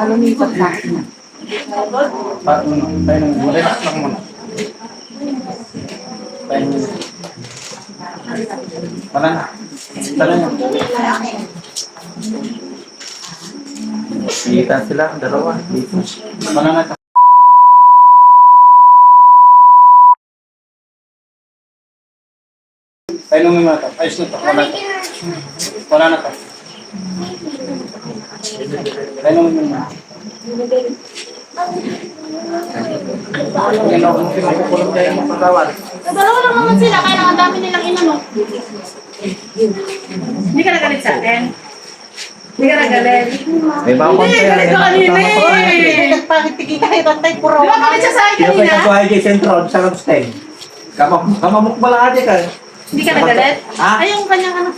Lumipat na. Relax lang muna. Wala na. Tala na. Kita sila, dalawa. Wala na. Tayo nung mga ito. Ayos na ito. Wala na. Wala na ito. Tayo nung mga ito. Yan ako kung pinukulong tayo ng pagkawal. Dalawa lang naman sila, kaya ang dami nilang inano. Hindi ka nagalit sa akin? Hindi ka nagalit? May bawang Hindi, galit ka kanina eh. Nagpangit-tigil ka kay Bantay Puro. Di ba galit siya sa akin Sino kayo kanina? sa buhay kay Sentron sa Ramstein? Kamamukbala ka ka. Hindi ka nagalit? Ha? Ay, yung kanyang ano.